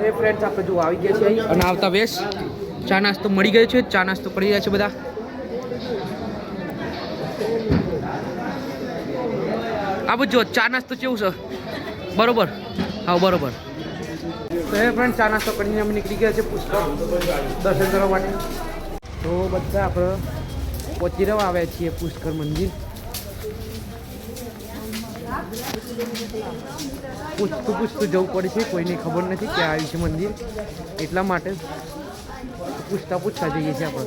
એ friends આપણે જો આવી ગયા છે અહીં અને આવતા વેશ ચા નાસ્તો મળી ગયો છે. ચા નાસ્તો કરી રહ્યા છે બધા. આ બધું જો ચા નાસ્તો કેવું છે બરોબર? હા બરોબર. તો એ ફ્રેન્ડ ચા નાસ્તો કરીને અમે નીકળી ગયા છે પુષ્કર દર્શન કરવા માટે. તો બધા આપણે પહોંચી રહેવા આવ્યા છીએ પુષ્કર મંદિર. પૂછતું જવું પડે છે, કોઈને ખબર નથી ક્યાં આવ્યું છે મંદિર, એટલા માટે પૂછતા જઈએ છીએ આપણે.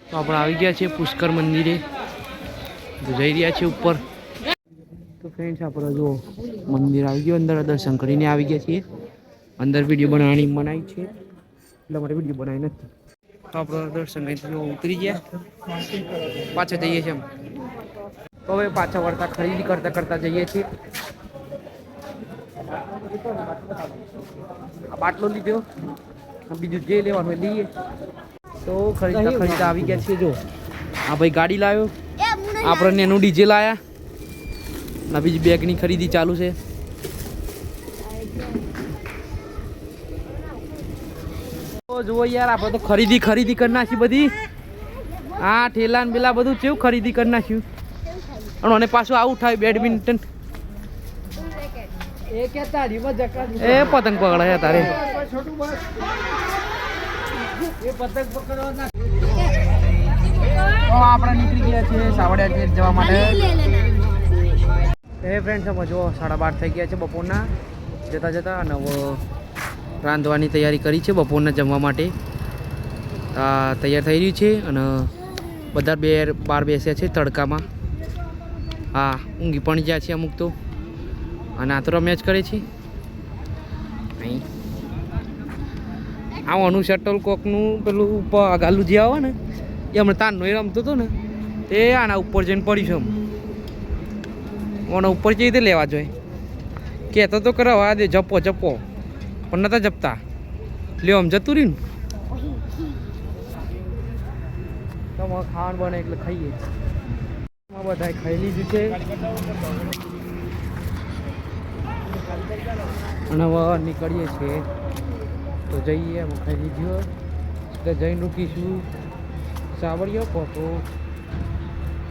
તો આપણે આવી ગયા છીએ પુષ્કર મંદિરે, જઈ રહ્યા છીએ ઉપર. તો ફ્રેન્ડ્સ આપણે જો મંદિર આવી ગયું, અંદર દર્શન કરીને આવી ગયા છીએ. અંદર વિડીયો બનાવવાની મનાઈ છે એટલે માટે વિડીયો બનાવી નથી. તો આપણે દર્શન કરીને ઉતરી ગયા, પાછા જઈએ છીએ. તો હવે પાછા વળતા ખરીદી કરતા જઈએ છીએ. બાટલો લીધો, બીજું જે લેવાનું હોય લઈએ. તો ખરીદતા આવી ગયા છીએ. જો આ ભાઈ ગાડી લાવ્યો, આપણને એનું ડીજે લાયા ના, બીજી બેગની ખરીદી ચાલુ છે. જુઓ યાર, આપણે તો ખરીદી કરી નાખી બધી. હા ઠેલા ને પેલા બધું કેવું ખરીદી કરી નાખ્યું. અને પાછું આવું થાય બેડમિન્ટન. એ પતંગ પકડે તારે. આપણે નીકળી ગયા છીએ સાવડિયા જવા માટે. એ ફ્રેન્ડ સમજો 12:30 થઈ ગયા છે બપોરના જતા અને રાંધવાની તૈયારી કરી છે બપોરના જમવા માટે. તૈયાર થઈ રહ્યું છે અને બધા બહાર બેસ્યા છે તડકામાં. હા ઊંઘી પણ ગયા છે અમુક તો, અને આ તો રમ્યા જ કરે છે. અહીં આવવાનું શટલ કોકનું પેલું ઉપર ગાલું જે આવે ને એ હમણાં તાનનો એ રમતો હતો ને તે આના ઉપર જઈને પડ્યું છે. આના ઉપર જઈ રીતે લેવા જોઈએ કહેતો તો કરવા દે જપો પણ નતા જપતા. લ્યો આમ જતું રહ્યું ને તો ખાવાનું બને એટલે ખાઈએ. બધા ખાઈ લીધું છે અને હવે નીકળીએ છીએ. તો જઈએ એમ ખાઈ લીધું એટલે જઈને રૂકીશું સાવડિયો તો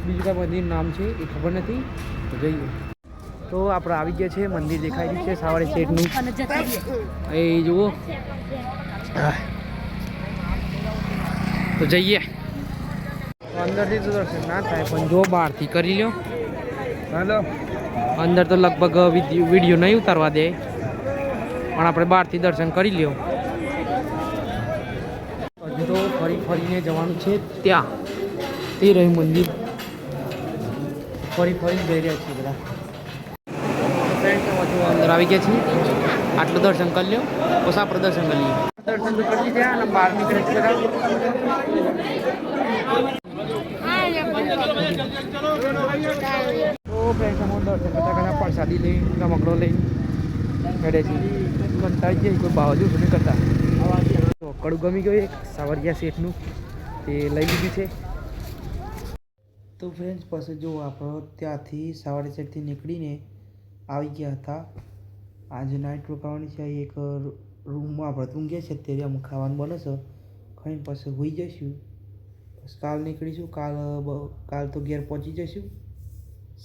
બીજું કાંઈ મંદિર નામ છે એ ખબર નથી. તો જઈએ. તો આપણે આવી ગયા છે, મંદિર દેખાઈ રહ્યું છે સાવડિયા શેઠનું. એ જુઓ. તો જઈએ. અંદરથી તો દર્શન ના થાય પણ જો બહારથી કરી લ્યો. હાલો અંદર તો લગભગ વિડીયો નહીં ઉતારવા દે પણ આપણે બહારથી દર્શન કરી લ્યો. હજુ તો ફરીને જવાનું છે ત્યાં. તે રહ્યું મંદિર. ફરી જઈ રહ્યા છીએ બધા ફ્રેન્ડ. અંદર આવી ગયા છીએ. આટલું દર્શન કરી લ્યો પછી આપણે દર્શન કરી લઈએ. દર્શન તો કરી લીધા અને બહાર નીકળે છે બધા. તો ફ્રેન્ડ દર્શન કરતા પ્રસાદી લઈ રમકડો લઈ ઘરે છે. કંટાળી જાય કોઈ ભાવ જેવું નહીં કરતા. કડું ગમી ગયું એક સાવરિયા શેઠનું, તે લઈ લીધું છે. તો ફ્રેન્ડ્સ પાસે જો આપણે ત્યાંથી સાવરિયા શેઠથી નીકળીને આવી ગયા હતા. આજે નાઇટ રોકાવાની છે. એક રૂમમાં આપણે ઊંઘીએ છીએ અત્યારે. અમુક ખાવાનું બને છે, ખાઈને પછી હોઈ જઈશું. બસ કાલ નીકળીશું. કાલ તો ઘેર પહોંચી જઈશું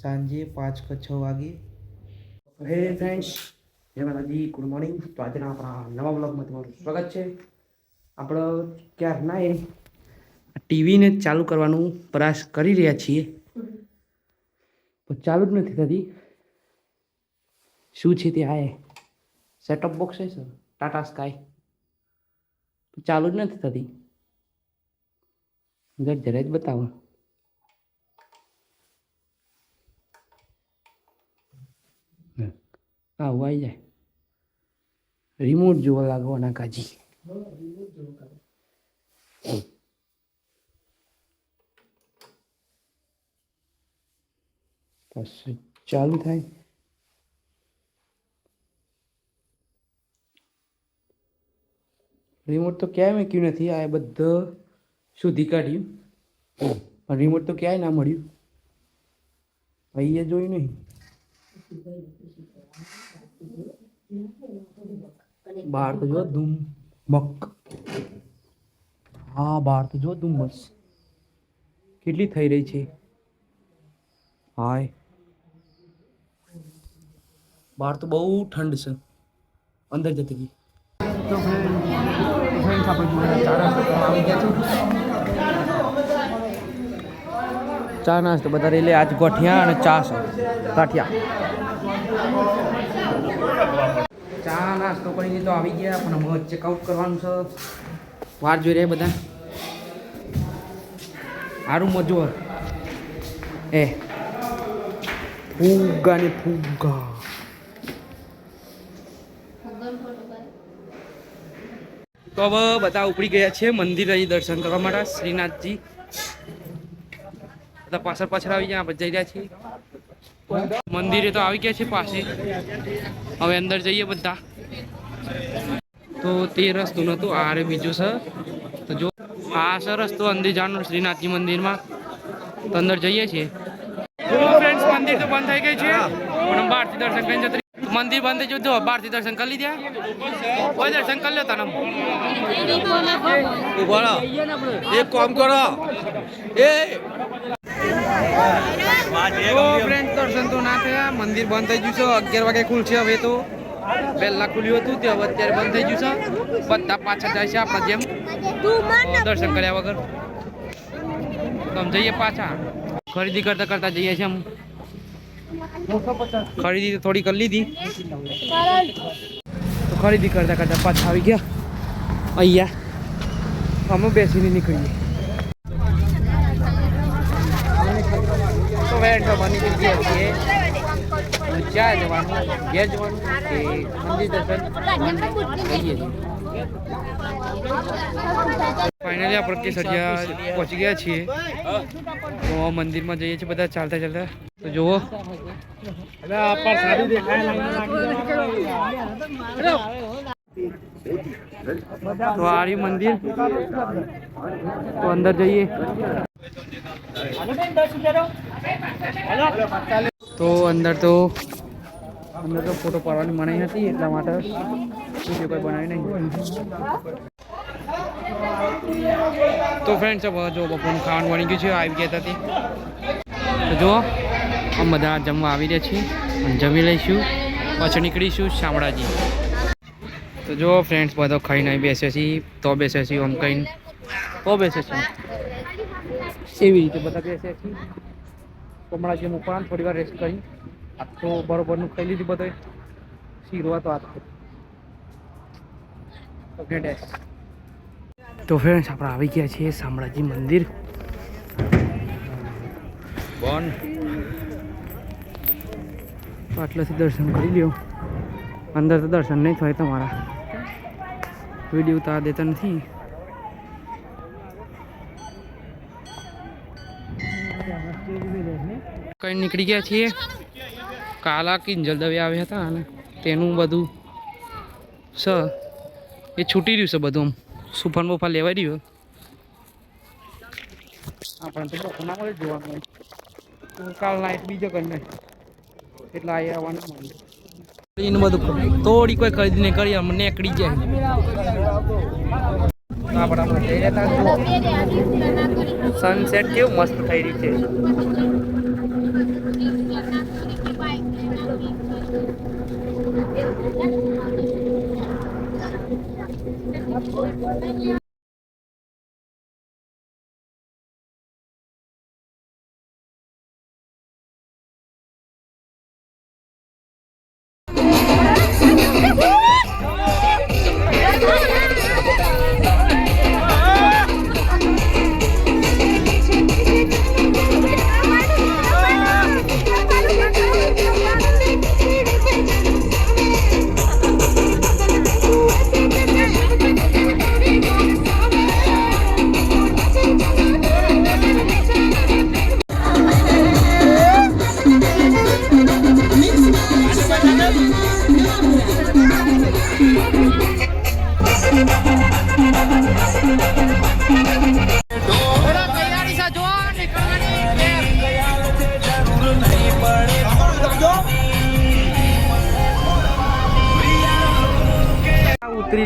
સાંજે 5 કે 6 વાગે. હે ફ્રેન્ડ્સ, જય માતાજી, ગુડ મોર્નિંગ. તો આજના આપણા નવા બ્લોગમાં તમારું સ્વાગત છે. આપણે ક્યારના એ ટીવીને ચાલુ કરવાનું પ્રયાસ કરી રહ્યા છીએ પણ ચાલુ જ નથી થતી. શું છે તે આ સેટઅપ બોક્સ છે સર ટાટા સ્કાય, ચાલુ જ નથી થતી. જરા જ બતાવો. હા આવી જાય. રિમોટ જોવા લાગવાના કાજી. પછી ચાલુ થાય. રિમોટ તો ક્યાંય મૂક્યું નથી. આ બધું શોધી કાઢ્યું પણ રિમોટ તો ક્યાંય ના મળ્યું. અહીંયા જોયું નહીં. બહાર તો જો ધૂમ મક. હા બહાર તો જો ધુમ્મસ કેટલી થઈ રહી છે. હાય બહાર તો બહુ ઠંડ છે. અંદર જતી રહી તો ફ્રેન્ડ્સ આપણે ચા નાસ્તો કરવા આવી ગયા છે. ચા નાસ્તો બધા લઈ લે. આજ ગોઠિયા અને ચા છે. ગાંઠિયા ચા નાસ્તો કરીને તો આવી ગયા પણ હવે ચેકઆઉટ કરવાનું છે. વાર જોઈ રહ્યા બધા. સારું મજો એ ફુગ્ગા ને ફુગ્ગા. તો હવે બધા ઉપડી ગયા છે મંદિર દર્શન કરવા માટે. શ્રીનાથજી બધા પાછળ પાછળ આવી ગયા. આપણે જઈ રહ્યા છીએ મંદિરે. તો આવી ગયા છે પાસે. હવે અંદર જઈએ બધા. તો તે રસ્તો નહોતું આ રે બીજું છે. તો જો આ છે રસ્તો અંદર જવાનો શ્રીનાથજી મંદિરમાં. તો અંદર જઈએ છીએ. ફ્રેન્ડ્સ મંદિર તો બંધ થઈ ગઈ છે પણ બહારથી દર્શન કરીને જતી. મંદિર બંધ થઈ ગયું. બહારથી દર્શન કરી લીધા. કોઈ દર્શન કરી લો તને. એક કામ કરો એ ફ્રેન્ડ દર્શન તો ના થયા. મંદિર બંધ થઈ ગયું છે. 11 વાગે ખુલશે. હવે તો પહેલા ખુલ્યું હતું તે હવે અત્યારે બંધ થઈ ગયું છે. બધા પાછા જાય છે આપણા જેમ દર્શન કર્યા વગર. તો આમ જઈએ પાછા. ખરીદી કરતા કરતા જઈએ છીએ. આમ ખરીદી થોડી કરી લીધી. તો ખરીદી કરતા કરતા પાછા આવી ગયા અહીંયા. અમે બેસીને નીકળીએ. તો વેટ બની ગયા છીએ. ક્યાં જવાનું? ઘેર જવાનું કે મંદિર દર્શન કરીએ છીએ. ફાઇનલી આપણે કેસરિયા પહોંચી ગયા છીએ. તો મંદિરમાં જઈએ છીએ બધા ચાલતા ચાલતા. તો જુઓ તો આ રહ્યું મંદિર. તો અંદર જઈએ. તો અંદર તો ફોટો પાડવાની મનાઈ હતી એટલા માટે વિડીયો કોઈ બનાવી નહીં. તો ફ્રેન્ડ્સ જો બપોરનું ખાવાનું બની ગયું છે. આવી ગયા હતી. તો જુઓ આમ બધા જમવા આવી રહ્યા છીએ. જમી લઈશું પછી નીકળીશું શામળાજી. તો જો ફ્રેન્ડ્સ બધો ખાઈને બેસે છીએ. તો બેસે છીએ આમ કહીને તો બેસે છે એવી રીતે બધા બેસે છીએ. શામળાજી મૂકવાનું થોડી વાર રેસ્ટ કરી. આ તો બરોબરનું ખાઈ લીધું બધો. શીરો તો આ તો ફ્રેન્ડ્સ આપણે આવી ગયા છીએ શામળાજી મંદિર. આટલેથી દર્શન કરી લ્યો. અંદર તો દર્શન નહીં થાય તમારા. વિડીયો ઉતાર દેતા નથી. કઈ નીકળી ગયા છીએ. કાલા કિંજલ દવે આવ્યા હતા અને તેનું બધું છે એ છૂટી રહ્યું છે બધું. સુફાન બફા લેવાઈ રહ્યું. આપણે તો બપોરના મળે જોવાનું હોય. તો કાલ નાઈટ બીજો કરીને એટલે આવવાનું મળે. એનું બધું થોડી કોઈ ખરીદી નહીં કરી અમને નીકળી જાય. સનસેટ કેવું મસ્ત થઈ રહ્યું છે.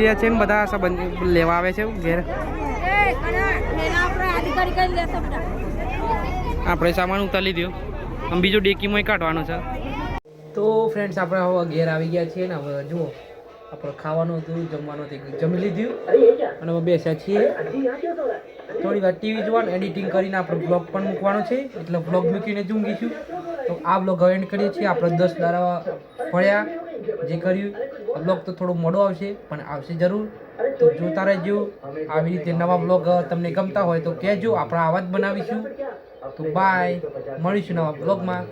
રહ્યા છે ને બધા સંબંધ લેવા આવે છે ઘેર. આપણે સામાન ઉતારી લીધો આમ બીજું ડેકીમાં કાઢવાનું છે. તો ફ્રેન્ડ્સ આપણે હવે ઘેર આવી ગયા છીએ ને હવે જુઓ આપણે ખાવાનું હતું જમવાનું હતું જમી લીધું અને હવે બેસ્યા છીએ થોડી વાર ટીવી જોવાનું એડિટિંગ કરીને આપણે બ્લોગ પણ મૂકવાનો છે એટલે બ્લોગ મૂકીને જ ઊંઘીશું. તો આ બ્લોગ હવે એન્ડ કરીએ છીએ. આપણે 10 દાડા ફળ્યા જે કર્યું બ્લોગ તો થોડો મોડો આવશે પણ આવશે જરૂર. તો જોતા રહેજો. આવી રીતે નવા બ્લોગ તમને ગમતા હોય તો કહેજો, આપણે આવા જ બનાવીશું. તો બાય, મળીશું નવા બ્લોગમાં.